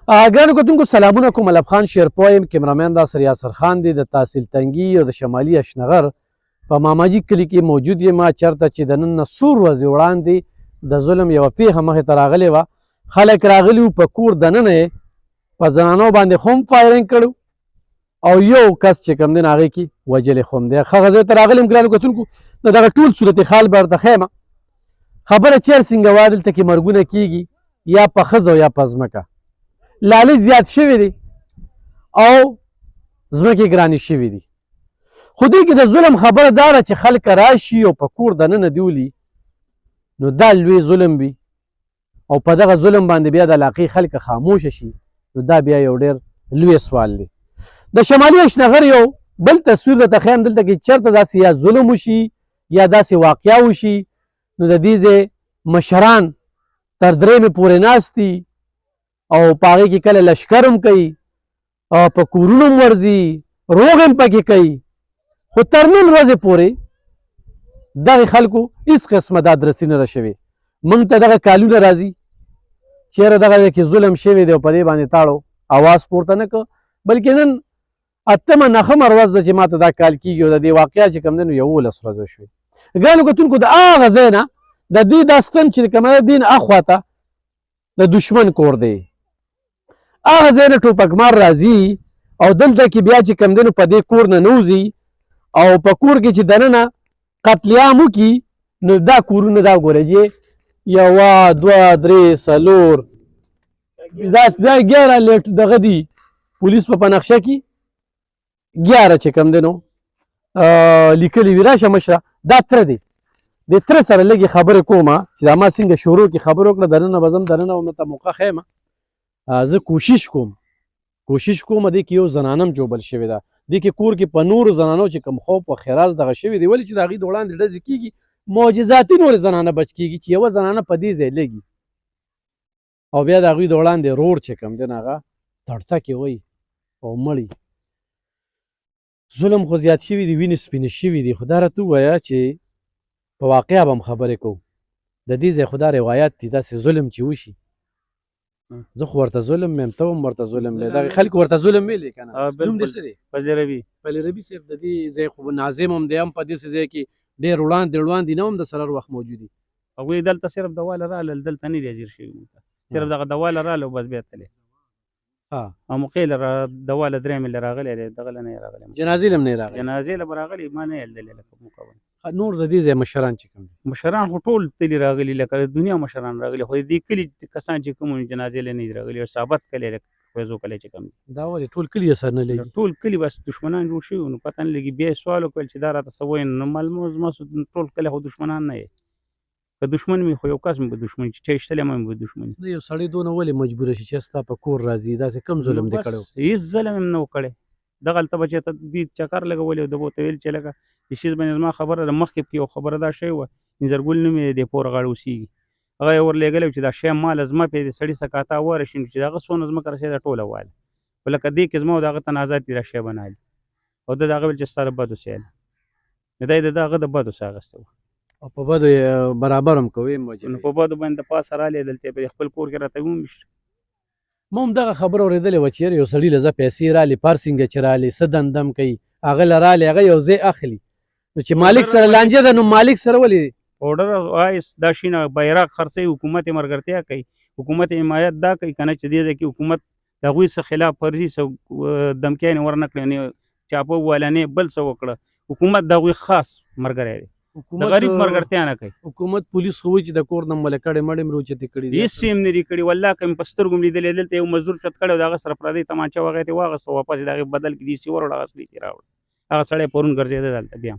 ګرانو کتونکو سلامونه کوم. ملب خان شیرپوه یم، کیمرامین راسره یاسر خان دی د تحصیل تنګي او د شمالي اشنغر په ماماجي کلي کې موجود یم. چېرته چې د نن نه څو ورځې وړاندې د ظلم یوه پیښه مخې ته راغلې وه. خلک راغلي وو په کور دننه یې په زنانو باندې خو هم فایرنګ کړی او یو کس چې کوم دی نو هغې کې وجلې خو هم دی. هغه ځای ته راغلی یم ګرانو کتونکو، د دغه ټول صورت حال به درته ښیم. خبره چېر څنګه وه، دلته کې مرګونه کېږي یا په ښځه او یا په ځمکه. لالچ زیات شوی دی او ځمکې ګرانې شوي دي. خو دې کې د ظلم خبره دا ده چې خلک راشي او په کور دننه دې ولي، نو دا لوی ظلم وي او په دغه ظلم باندې بیا د علاقې خلک خاموشه شي، نو دا بیا یو ډېر لوی سوال دی. د شمالي اشنغر یو بل تصویر درته ښیم. دلته کې چېرته داسې یا ظلم وشي یا داسې واقعه وشي، نو د دې ځای مشران تر درېیمې پورې ناست دي او په هغې کې کله لشکر هم کوي او په کورونو هم ورځي، روغ هم پکې کوي. خو تر نن ورځې پورې دغې خلکو هېڅ قسمه دادرسي نه ده شوې. موږ ته دغه کالونه راځي چېرې دغه ځای کې ظلم شوی دی او په دې باندې تاړو اواز پورته نه کړ، بلکې نن اتمه نهمه ورځ ده چې ما ته دا کال کېږي او د دې واقعه چې کوم دی نو 11 ورځې شوې. ګرانو کتونکو د هغه ځای نه د دې دا ستن چې کوم دین اخوا ته د دشمن کور دی، هغه ځای نه ټوپکمار راځي او دلته کې بیا چې کوم دی نو په دې کور نه نوځي او په کور کې چې دننه قتل عام وکړي، نو دا کورونه دا ګوره چې 1 2 3 4 دا 11 لیټ دغه دي پولیس په نقشه کې 11 چې کوم دی نو لیکلي وي. راشه مشره دا تره دی، د تره سره لږې خبرې کومه چې دا ما څنګه شروع کې خبرې وکړه. دننه به ځم، دننه به ته موقع ښیم. زه کوشش کوم دې کې یو زنانه هم جوبل شوې ده. دې کې کور کې په نورو زنانو چې کوم خوف او خراز دغه شوي دی، ولې چې د هغې د وړاندې ډزې کېږي معجزاتي نورې زنانه بچ کېږي چې یوه زنانه په دې ځای لګي او بیا د هغوی د وړاندې رور چې کوم دی نو هغه تړتکې وایي او مړي. ظلم خو زیات شوي دي، وینې سپینې شوي دي. خو دا راته ووایه چې په واقعه به هم خبرې کوو. د دې ځای خو دا روایت دي داسې ظلم چې وشي. زه خو ورته ظلم میم، ته هم ورته ظلم لې، دغې خلکو ورته ظلم ویلی که نه. نوم دې څه دی؟ فضل ربي صاحب. د دې ځای خو ناظم هم دی، هم په داسې ځای کې ډېر وړاندې نه هم د سره وخت موجود دي. هغوی دلته صرف دواله راغلل، دلته نه دي حاضر شوي، صرف دغه دواله راغله او بس بیا تللی. او موقع له دواله 3 ملي راغلی دی، دغه له نه یې راغلی. جنازې له هم نه یې راغلی؟ جنازې له به راغلی، ما نه یې لیدلی. لکه موقع باندې نور د دې ځای مشران چې کوم دي، مشران خو ټول تلي راغلي، لکه د دنیا مشران راغلي، خو د دې کلي کسان چې کوم جنازې له نه دي راغلي او ثابت کلی لکه فیضو کلی چې کوم دي. دا ولې ټول کلي یې سر نه لګي؟ ټول کلي بس دشمنان جوړ شوي نو پته نه لګي. بیا یې سوال وکړل چې دا راته څه وایي، نو معلومه زما ټول کلی خو دشمنان نه یې. که دشمن وي خو یو کس مې به دشمن چې ایشتلی هم به دشمن وي. یو سړی دونه ولې مجبوره شي چې ستا په کور راځي؟ داسې کم ظلم دی کړی؟ هېڅ ظلم هم نه و کړی. دغلته به چې ته دې چکر لګولی او ده به ورته ویل چې لکه د شیز باندې زما خبره ده، مخکې پکې یو خبره دا شوې وه، انځرګل نوم یې د پور غاړه اوسېږي، هغه یې ورلېږلی و چې دا شی ماله زما پې د سړي څه کاته ورشي، نو چې د هغه څونه ځمکه رسېده ټوله وواله، خو لکه دې کې زما او د هغه تنازعات دي، دا شی به نه حل. او ده د هغه ویل چې ستا د بدو سیاله، نو دا یې د هغه د بدو څه اخیستی و او په بدو یې برابر هم کوي. نو په بدو باندې د پاسه رالی، دلته یې په خپل کور کې راته وویشت. ما هم دغه خبره اورېدلې وه چې یاره یو سړي له زه پیسې رالي، پارسینګه چې رالي، څه دندم کوي، هغه له رالي هغه یو ځای اخلي، نو چې مالک سره لانجه ده، نو مالک سره ولې پوډر وایس دا شینه بیرغ خرڅوي، حکومت یې ملګرتیا کوي، حکومت یې حمایت دا کوي که نه چې دې ځای کې حکومت د هغوی څه خلاف ورځي، څه دمکیانې ورنه کړې، نه چاپه وواله نه بل څه وکړه. حکومت د هغوی خاص ملګری دی، د غریب ملګرتیا نه کوي. حکومت پولیس خو وایي چې د کور نه مله کړې مړې مې روچتې کړي دي. هېڅ یې هم نه دي کړي، والله که مې په سترګو مې لیدلی. دلته یو مزدور چت کړی و، د هغه سره پردی تمانچه و، هغه ته یې واغسته، واپس یې د هغې بدل کې دیسي وروړه، هغه اصلي کې راوړه. هغه سړی پرون ګرځېده دلته. بیا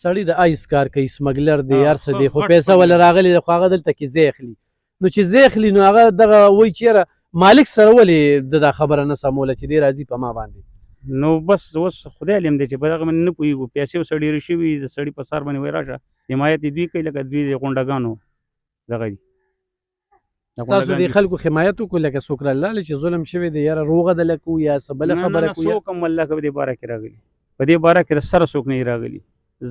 سړی د آیس کار کوي، سمګلر دی، هر څه دی، خو پیسه ولا راغلی دی، خو هغه دلته کې ځای اخلي. نو چې ځای اخلي نو هغه دغه وایي چې یاره مالک سره ولې دا خبره نه سموله چې دی راځي په ما باندې. نو بس اوس خدای علم دی چې په دغه باندې نه پوهېږو. پیسې ورسره ډېرې شوي، د سړي په سر باندې وایي راشه، حمایت یې دوی کوي، لکه دوی د غونډګانو دغه دي. تاسو د خلکو حمایت وکړو لکه څوک رالاړل چې ظلم شوی دی، یاره روغه ده لکو یا څه بله خبره کوو؟ څوک هم والله که په دې باره کې راغلي، په دې باره کې د سره څوک نه راغلي.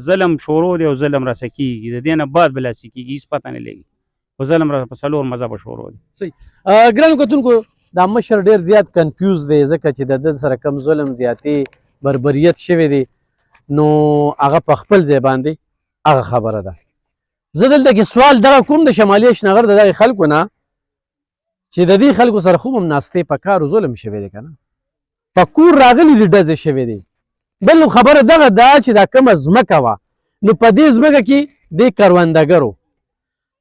ظلم شروع دی او ظلم راسه کېږي، د دې نه بعد به لاسې کېږي، هېڅ پته نه لګي. خو ظلم را په څلور مذهبه شروع دی. صحیح. ګرانو کتونکو دا مشر ډېر زیات کنفیوز دی ځکه چې د ده سره کم ظلم زیاتې بربریت شوی دی نو هغه په خپل ځای باندې هغه خبره ده. زه دلته کې سوال دغه کوم د شمالي اشنغر د دغې خلکو نه چې د دې خلکو سره خوب هم ناستې په کار ظلم شوی دی که نه په کور راغلي دي ډزې شوی دی. بل خبره دغه ده چې دا کومه ځمکه وه نو په دې ځمکه کې دې کروندګرو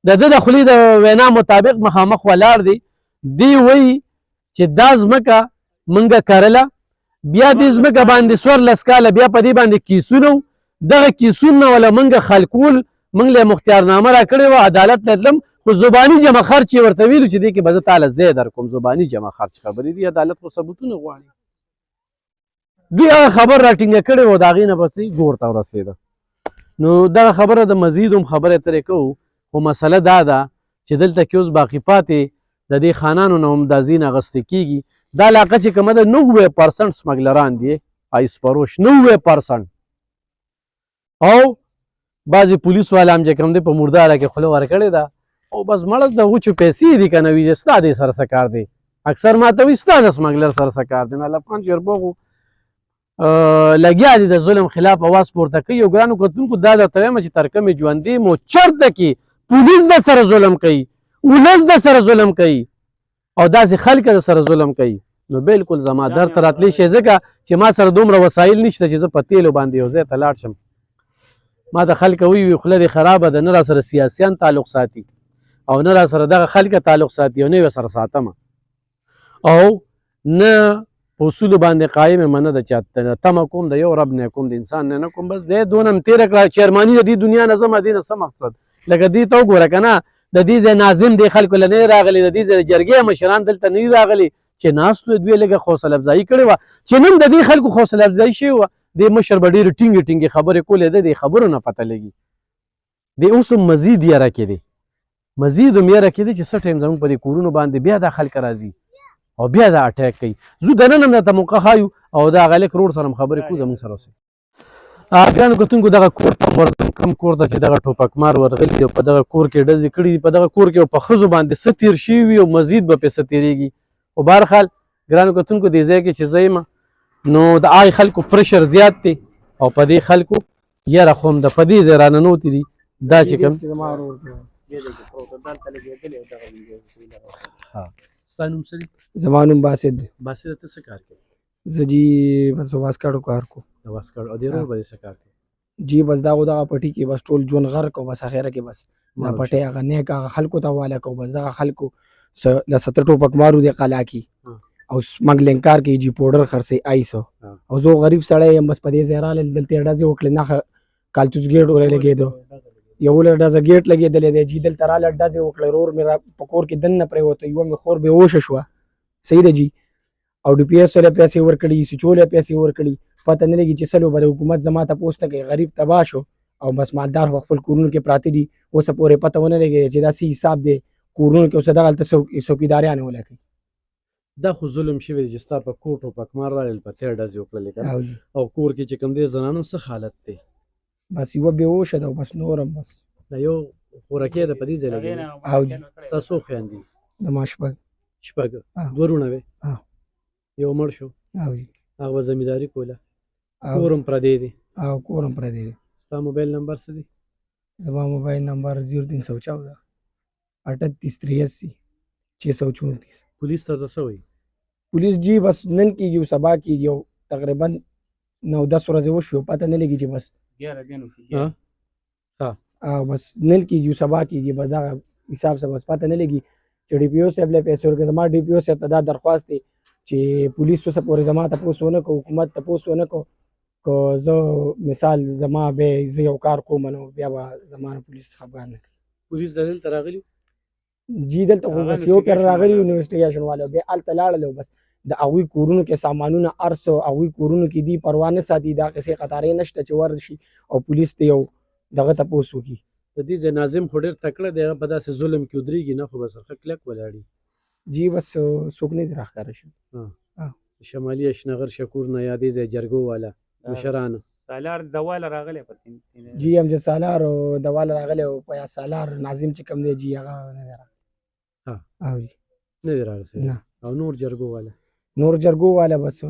د ده د خولې د وینا مطابق مخامخ ولاړ دی. دی وایي چې دا ځمکه موږ کرله بیا دې ځمکه باندې 14 کاله بیا په دې باندې کیسونه و دغه کیسونه وله موږ خلکول موږ له مختارنامه را کړې وه عدالت ته تلم خو زباني جمع خرچ یې ورته ویلو چې دې کې به زه تاله ځای درکوم زباني جمع خرچ خبرې دي عدالت خو ثبوتونه غواړي. دوی هغه خبر راټینګه کړې وه د هغې نه پس ګور ته ورسېده. نو دغه خبره د مزید هم خبرې اترې کوو خو مسله دا ده چې دلته کې اوس باقي پاتې د دې خانانو نه هم دا ځین اخیستې کېږي. دا علاقه چې کومه ده 90% سمګلران دي آیس فروش 90% او بعضې پولیس والا هم چې کوم دی په مرداره کې خوله ورکړې ده او بس مړه د غوچو پیسې دي که نه وي ستا دې سره څه کار دی اکثر ماته وایي ستا د سمګلر سره څه کار دی. نو افغان شیرپور خو لګیا دي د ظلم خلاف اواز پورته کوي او ګرانو کتونکو دا درته وایم چې تر کومې ژوندې مو چرته کې پولیس د سره ظلم کوي ولس د سره ظلم کوي او داسې خلک د سره ظلم کوي نو بالکل زما درته راتلی شي ځکه چې ما سره دومره وسایل نشته چې زه په تیلو باندې یو ځای ته لاړ شم. ما ته خلک وایي خوله دې خرابه ده نه را سره سیاسیان تعلق ساتي او نه را سره دغه خلک تعلق ساتي او نه یې سره ساتمه او نه په اصولو باندې قایم یم نه د چا تمه کوم د یو رب نه کوم د انسان نه کوم بس دی دونه م تېره کړه چیرماني د دې دنیا نه ځمه دې نه څه مقصد لکه دې ته وګوره که نه د دې ځای ناظم دې خلکو له نه راغلي د دې ځای جرګې مشران دلته نه راغلي چې ناستو دوی لږه حوصله افزایي کړې وه چې نن د دې خلکو حوصله افزایي شوې وه دې مشر به ډېرې ټینګې ټینګې خبرې کولې ده دې خبرو نه پته لګي دې اوس هم مزید یره کې دی مزید هم یره کې دی چې څه ټایم زموږ په دې کورونو باندې بیا دا خلک راځي او بیا دا اټیک کوي. زه دننه هم درته موقع ښایو او دا هغه لک روډ سره هم خبرې کوو زموږ سره اوسئ. ګرانو کتونکو دغه کور ته ورځم کوم کور ته چې دغه ټوپکمار ورغلي دي او په دغه کور کې ډزې کړي دي په دغه کور کې په ښځو باندې څه تېر شوي وي او مزید به پرې څه تېرېږي خو بهرحال ګرانو کتونکو دې ځای کې چې زه یم نو د هغې خلکو پرشر زیات دی او په دې خلکو یره خو هم د په دې ځای راننوتې دي دا چې کوم ستا نوم څه دی؟ زما نوم باسط دی. باسط ته څه کار کوي؟ زه جی بس واسکاړو کار کو د واسکاړو او دې ورور به دې څه کار کوي؟ جی بس دغه پټي کې بس ټول ژوند غر کو بس اخره کې بس دا پټي هغه نیک هغه خلکو ته حواله کو بس دغه خلکو له 70 ټوپک مارو دی قلا کې او سمګلینګ کار کوي جی پوډر خرڅي آیسو او زه غریب سړی یم بس په دې ځای راغلل دلته ډزې وکړې نه کالتوس ګیټ ورې لګېدو یو له ډزه ګیټ لګېدلی دی جی دلته راله ډزې وکړې رور مې په کور کې دننه پرېوته یوه مې خور بېهوشه شوه صحیح ده جی او ډي پي ایس له پیسې ورکړي سیچو له پیسې ورکړي پته نه لګي چې څه لوبه د حکومت زما تپوس نه کوي غریب تباه شو او بس مالدار په خپل کورونو کې پراته دي اوسه پورې پته ونه لګي چې دا څه حساب دی کورونو کې اوسه دغلته څوکیداریان ولکوي دا خو ظلم شوی دی چې ستا په کور ټوپکمار راغلل په تېر ډزې وکړلې که او کور کې چې کوم دی زنانو څه حالت دی بس یوه بېهوشه ده او بس نور هم بس دا یو خوراکي ده په دې ځای لګېدلی او جي ستا څو خویندې د ما شپږ دوه وروڼه وې یو مړ شو او جي هغه به زمینداري کوله کور هم پردی دی او کور هم پردی دی. ستا موبایل نمبر څه دی؟ زما موبایل نمبر 0314 3883 634. پولیس ته څه وایي؟ پولیس جی بس نن کېږي او سبا کېږي او تقریبا 9-10 ورځې وشوې پته نه لګي چې بس بس نن کېږي او سبا کېږي بس دغه حساب سره بس پته نه لګي چې ډي پي او صاحب له پیسې ورکړي زما ډي پي او صاحب ته دا درخواست دی چې پولیس اوسه پورې زما تپوس ونه کړو حکومت تپوس ونه کړو که زه مثال زما به زه یو کار کوم نو بیا به زما نه پولیس خفګان نه کوي. پولیس دلته راغلي جی دلته خو بس یو پیر راغلي انویسټیګیشن والو بیا هلته لاړل بس د هغوی کورونو کې سامانونه ارسو هغوی کورونو کې دي پروا نه ساتي دا قصې قطارې نشته چې ورشي او پولیس ته یو دغه تپوس وکړي. د دې ځای ناظم خو ډېر تکړه دی هغه په داسې ظلم کې ودرېږي نه خو به سرخه کلک ولاړي جی بس څوک نه دي راښکاره شوي. شمالي اشنغر شکور نه یا دې ځای جرګو والا مشرانو سالار دواله راغلی جی امجد سالار او دواله راغلی او په یا سالار ناظم چې کوم دی جی هغه نه دی راغلی. نه دی راغلی نه او نور جرګو والا نور جرګو والا بس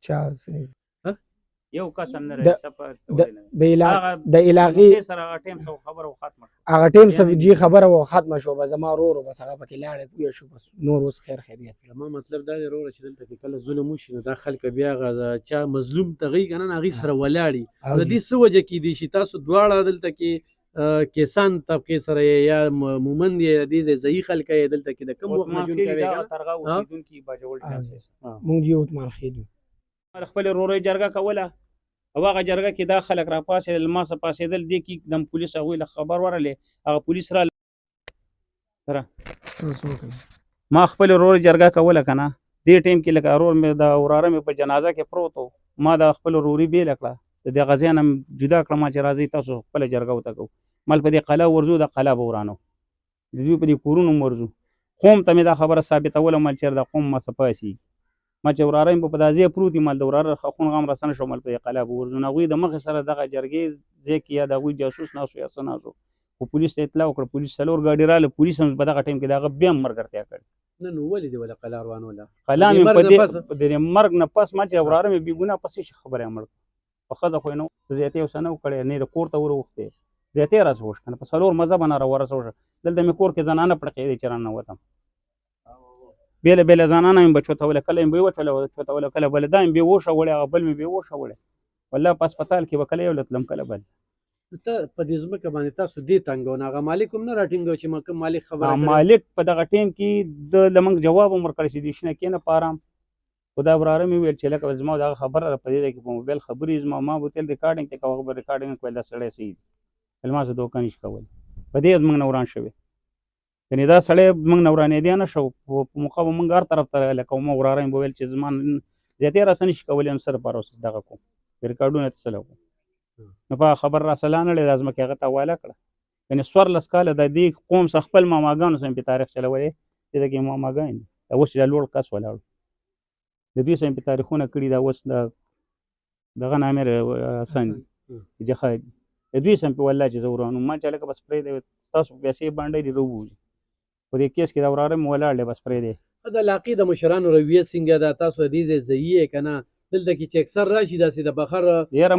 چا یو کس هم نه د- راځي سفر کولای نه. د علاقې موسیقي سره هغه ټیم سره خبره ختمه شوه. هغه ټیم بیا سره نه جی خبره و ختمه شو بس زما ورور بس هغه پکې لاړې پوه شو بس نور اوس خیر خیریت زما مطلب دا دی وروره چې دلته کې کله ظلم وشي نو دا خلک بیا هغه چا مظلوم تغی کنه هغه سره ولاړی او د دې څه وجه کې دي چې تاسو دواړه دلته کې کسان طبقه سره یا مومند یا دې ځای خلک یې دلته کې د کوم وخت نه جون کوي دا ترغه اوسیدونکي باجوړ چانسز مونږ جی عثمان خېلو خپل رورې جرګه کوله او هغه جرګه کې دا خلک را پاسېدل ما څه پاسېدل دې کې د پولیس هغوی له خبر ورغلې هغه پولیس را ما خپل رورې جرګه کوله که نه دې ټیم کې لکه رور مې د وراره مې په جنازه کې پروت و ما د خپل روري بېله کړه د دې غازیان هم جدا کړه ما چې راځئ تاسو خپله جرګه ورته کوو مال په دې قلعه ورځو د قلعه به ورانو د دوی په دې کورونو هم ورځو قوم ته مې دا خبره ثابتوله مال چېرې د قوم ما څه پاسېږي ما چې وراره مې په دا ځای پروت مال د وراره خون غم راسنه شو مال په دې قلعه به ورځو نو هغوی د مخې سره دغه جرګې ځای کې یا د هغوی جاسوس ناست یا څه ناست خو پولیس ته اطلاع وکړه پولیس 4 ګاډي راغله پولیس هم په دغه ټایم کې د هغه بیا هم ملګرتیا کړې نه نو ولې دی ولا قلار روانوله قلعه د مې مرګ په نه دې په دې مرګ نه پس ما چې وراره مې بېګناه پسې شي خبره یې مړ په ښځه خو یې نه و زیاتې اوسه نه و کړی نه یې د کور ته وروختې زیاتې راڅه وشو که نه په 4 مذهبه نه راورسوشه دلته مې کور کې زنانه پړقېدې چې راننوتم بېله بېله زنانه مې به چوتوله کله مې به چوتوله کله بله دا مې بې وشه وړی هغه بل مې بې وشه وړی والله په هسپتال کې به کله یو له تلم کله بل ته په دې ځمکه باندې تاسو دې تنګو نه هغه مالک هم نه راټینګو چې ما کوم مالک خبره کړې مالک په دغه ټیم کې د لمنګ جواب هم ورکړی چې دې شنه کېنه په ارام خو دا وراره مې ویل چې لکه زما دغه خبره په دې ځای کې په موبایل خبرې زما ما به تل ریکارډینګ ته کوه به ریکارډینګ کوی دا سړی صحیح دی ما څه دوکه نشي کولی په دې زموږ نه وران شوی یعنې دا سړی موږ نه ورانېدی نه شو په موقع به موږ هر طرف ته لکه ما وراره مې به ویل چې زما زیاتې راسه نشي کولی هم څه دپاره اوس دغه کوم ریکارډونه ته څه کوم نو په خبر را سلانړې دا ځمکې هغه ته حواله کړه یعنې 14 کاله د دې قوم څخه خپل ماماګانو سره مې په تاریخ چلولی چې دغه کې ماماګان دي دا اوس چې دا لوړ کس ولاړو د دوی سره مې په تاریخونه کړي دا اوس د دغه نامر حسن جخا د دوی سره مې په والله چې زه ورانو ما چې هلکه بس پرېږدی ستاسو پیسې بانډۍ دي راووځي په دې کیس کې دا وراره مې ولاړ دی بس پرېږدی د علاقې د مشرانو رویه څنګه ده تاسو د دې ځای ځایي یې که نه دلته کې چې اکثر راشي داسې د بخر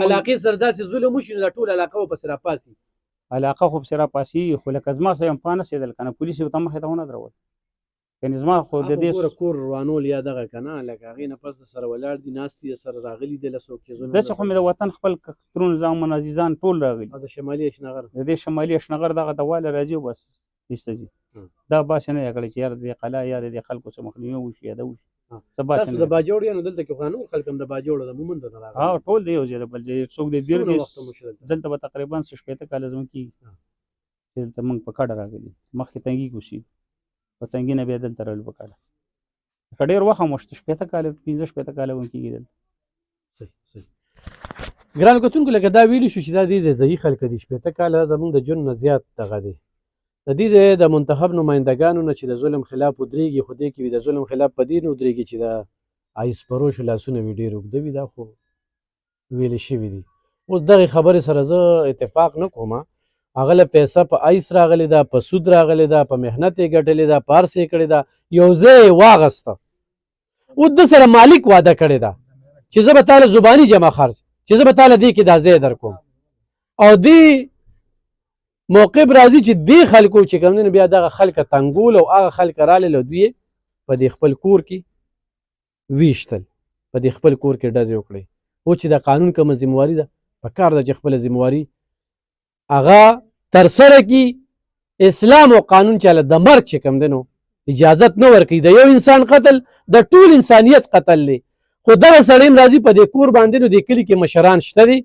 علاقې سره داسې ظلم وشي نو دا ټول علاقه به پسې راپاسي علاقه خو پسې راپاسېږي خو لکه زما سره هم پانسېدل که نه پولیس یې ورته مخې ته ونه درول یعنې زما خو د دې کور روانول یا دغه که نه لکه هغې نه پس د سره ولاړ دي ناست دي سره راغلي دي له څوک چې ظلم داسې خو مې د وطن خپل ترون زامن عزیزان ټول راغلي او د شمالي اشنغر د دې شمالي اشنغر دغه د واله راځي او بس ایسته ځي دا باسې نه یې کړی چې یار د دې قلعه یا د دې خلکو څه مخنیوي وشي یا ده وشي څه باسې تاسو د باجوړ یانو دلته کې خو نور خلک هم د باجوړ د مومندو نه راغلي ها ټول دی یو ځای د بل ځای څوک د دیر څومره وخت مو شو دلته؟ دلته به تقریبا 15 کاله زموږ کېږي چې دلته موږ په کډه راغلي مخکې تنګي کې اوسېږو په تنګي نه بیا دلته راغلو په کډه که ډېر وخت هم وشته 15 کاله 15 کاله هم کېږي دلته صحیح ګرانو کتونکو لکه دا ویلي شو چې دا دې ځایي خلک دي 15 کاله زموږ د ژوند نه زیات دغه دی د دې ځای د منتخب نمایندګانو نه چې د ظلم خلاف ودرېږي خو دې کې وي د ظلم خلاف په دې نه ودرېږي چې د آیس پروشو لاسونه وي ډېر اوږده وي دا خو ویلې شوي دي اوس دغې خبرې سره زه اتفاق نه کوم هغه له پیسه په آیس راغلې ده په سود راغلې ده په محنت یې ګټلې ده په هر څه یې کړې ده یو ځای یې واغسته اوس د سره مالک واده کړې ده چې زه به تاله زباني جمع خرج چې زه به تاله دې کې دا ځای در کوم او دې موقف راځي چې دې خلکو چې کوم دی بیا دغه خلکه تنګول او هغه خلک راغلل او دوی په دې خپل کور کې ویشتل په دې خپل کور کې ډزې وکړئ او چې د قانون کومه ذمواري ده په کار ده چې خپله ذمواري هغه ترسره کړي اسلام او قانون چاله د مرګ چې کوم دی نو اجازت نه ورکوي د یو انسان قتل د ټول انسانیت قتل دی خو دغه سړی هم راځي په دې کور باندې نو دې کلي کې مشران شته دي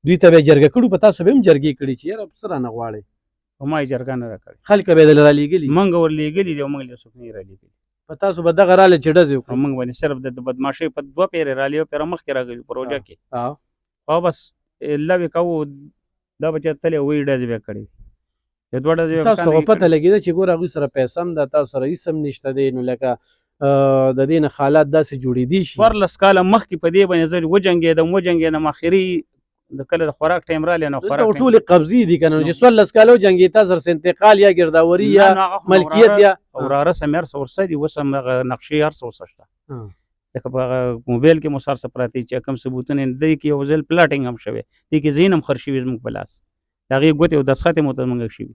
دوی ته به یې جرګه کړو په تاسو به هم جرګې کړي چې یاره څه رانه غواړئ په ما یې جرګه نه راکړې خلک به یې دله رالیږلي موږ ورلېږلي دي او موږ له څوک نه یې رالیږلي په تاسو به دغه رالی چې ډزې او وکړو موږ باندې صرف د بدماشۍ په 2 پیرې رالي او پیره مخکې راغلي په روژه کې او بس لوې کوو دا به چې تلې وایي ډزې به کړې د 2 ډزې تاسو ته پته لګېده چې ګوره هغوی سره پیسه هم ده تاسو سره هېڅ هم نشته دی نو لکه د دې نه حالات داسې جوړېدی شي 14 کاله مخکې په دې باندې زه وجنګېدم اخري د کله د خوراک ټایم رالی نو دلته خوراک ټایم- ټولې قبضې دي کنه نو- چې 16 کالو جنګي تا زر انتقال یا ګرداوري یا نه، هغه خو ملکیت وراره- یا وراره سم هر څه ورسه دي، اوس هم هغه نقشې هر څه ورسه شته. ها. لکه په هغه موبایل کې مو سر څه پراته دي چې کوم ثبوتونه یې دی کې یو ځل پلاټینګ هم شوی، دې کې ځین هم خر شوي زموږ په لاس، د هغې ګوتې او دستخط یې مو ته زموږ شوي.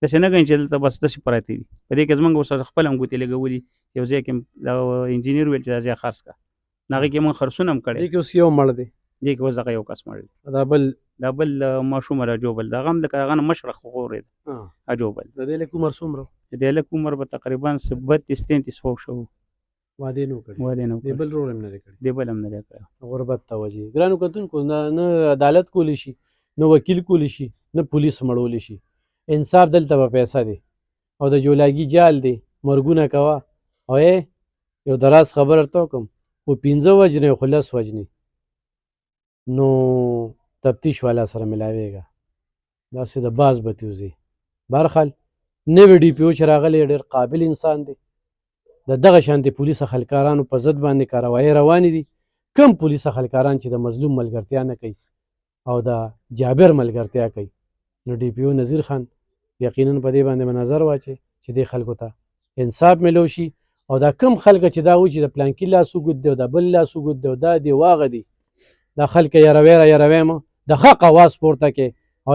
داسې نه ګڼي چې دلته بس داسې پراته دي، په دې کې زموږ ورسره خپل هم ګوتې لګولي، یو ځای کې انجینیر ویل چې دا ځای خرڅ کړه، نو هغې کې موږ خرڅونه هم کړی، دې کې اوس یو مړ دی دې کې اوس دغه یو کس مړ دی. دا بل دا بل ماشوم راجوبل، د هغه هم د هغه نه مشره خورې ده ها. اجوبل. د دې لیک عمر څومره د دې هلک عمر به تقریبا 32-33 فوق شو، واده نو کړی واده نه دې وکړ، بل رول هم نه دی کړی دی بل هم نه دی کړی. غربت توجه ګرانو کتونکو نه عدالت کولی شي نه وکیل کولی شي نه پولیس مړولی شي، انصاف دلته به پیسه دی او د جولاګي جال دی، مرګونه کوه او یو دراز خبر ورته وکړم خو 15 وجنې خو 10 وجنې نو تفتیش والا سره ملاویږه، داسې د باز به تیوځي. بهرحال نوی ډي پي او چې راغلی ډېر قابل انسان دی، د دغه شانتې پولیس خلکارانو په ضد باندې کاروایي روانې دي. کم پولیس خلکاران چې د مظلوم ملګرتیا نه کوي او د جابر ملګرتیا کوي، نو ډي پي او نذیر خان یقینا په دې باندې به نظر واچي چې دې خلکو ته انصاف ملو شي، او دا کم خلک چې دا وایي چې د پلانکي لاس وګد دی او د بل لاس وګد دی او دا دی واغه دی، دا خلک یاروي مه د حق اواز پورته کې او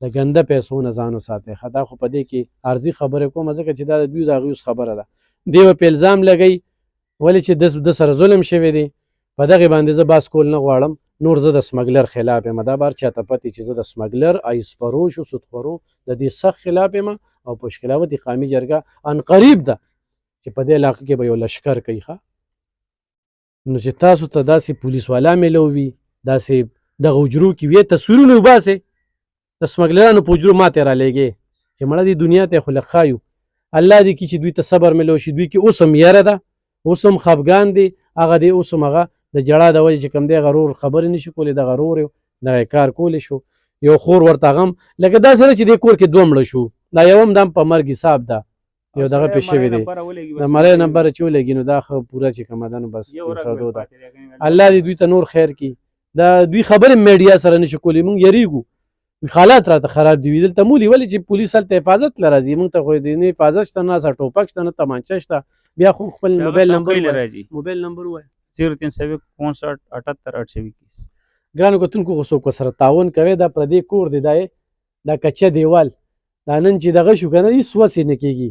د ګنده پیسو نه ځان وساتئ. ښه دا خو په دې کې عرضي خبرې کوم ځکه چې دا د دوی د هغوی اوس خبره ده. دی به په الزام لګوي ولې چې د سره ظلم شوی دی، په دغې باندې زه باس کول نه غواړم، نور زه د سمګلر خلاف یم، دا بار چاته پتې چې زه د سمګلر ایسپروش او سودخورو د دې سخت خلاف یم، او په شکلاوت قامي جرګه ان قریب ده چې په دې علاقه کې به یو لشکر کوي. ښه نو چې تاسو ته داسې پولیس والا میلو وي، داسې دغه حجرو کې وي تصویرونه وباسئ د سمګلرانو په حجرو ماته را لېږئ چې مړه دې دنیا ته خو لږ ښایو، الله دې کړي چې دوی ته صبر میلو شي، دوی کې اوس هم یره ده، اوس هم خفګان دي، هغه دی اوس هم هغه د جړا د وجې چې کوم دی هغه رور خبرې نشي کولی، دغه رور دغه کار کولی شو، یو خور ورته هغه هم لکه داسې نه چې دې کور کې دوه مړه شو، دا یو هم دا په مرګ حساب ده، یو دغه پې شوی دی د مرۍ نمبر چې ولګي نو دا خو پوره چې کومه ده نو بس 302 ده. الله دې دوی ته نور خیر کړي، دا دوی خبرې میډیا سره نشي کولی، موږ یریږو حالات راته خراب دي. دلته مولي ولې چې پولیس هلته حفاظت له راځي، موږ ته خو نه حفاظت شته، نه ټوپک شته، نه تمانچه شته، بیا خو خپل موبایل نمبر راځي، موبایل نمبر وایي 0365788821. ګرانو کتونکو خو څوک سره تعاون کوي، دا پردی کور دی، دا کچه دیوال دا نن چې دغه شو که نه هېڅ وسې نه کېږي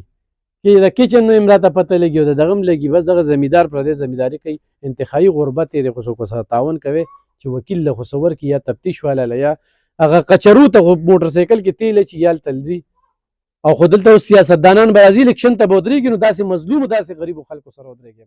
کې د کچن نو هم راته پته لګي او د دغه هم لګي، بس دغه زمیندار پردی زمینداري کوي، انتخابي غربت یې دی. خو څوک سره تعاون کوي چې وکیل له خو څه ورکړي یا تفتیش والا له یا هغه قچرو ته موټر سایکل کې تیل اچي یا هلته ځي، او خو دلته اوس سیاستدانان به راځي الیکشن ته به ودرېږي، نو داسې مظلومو داسې غریبو خلکو سره ودرېږي.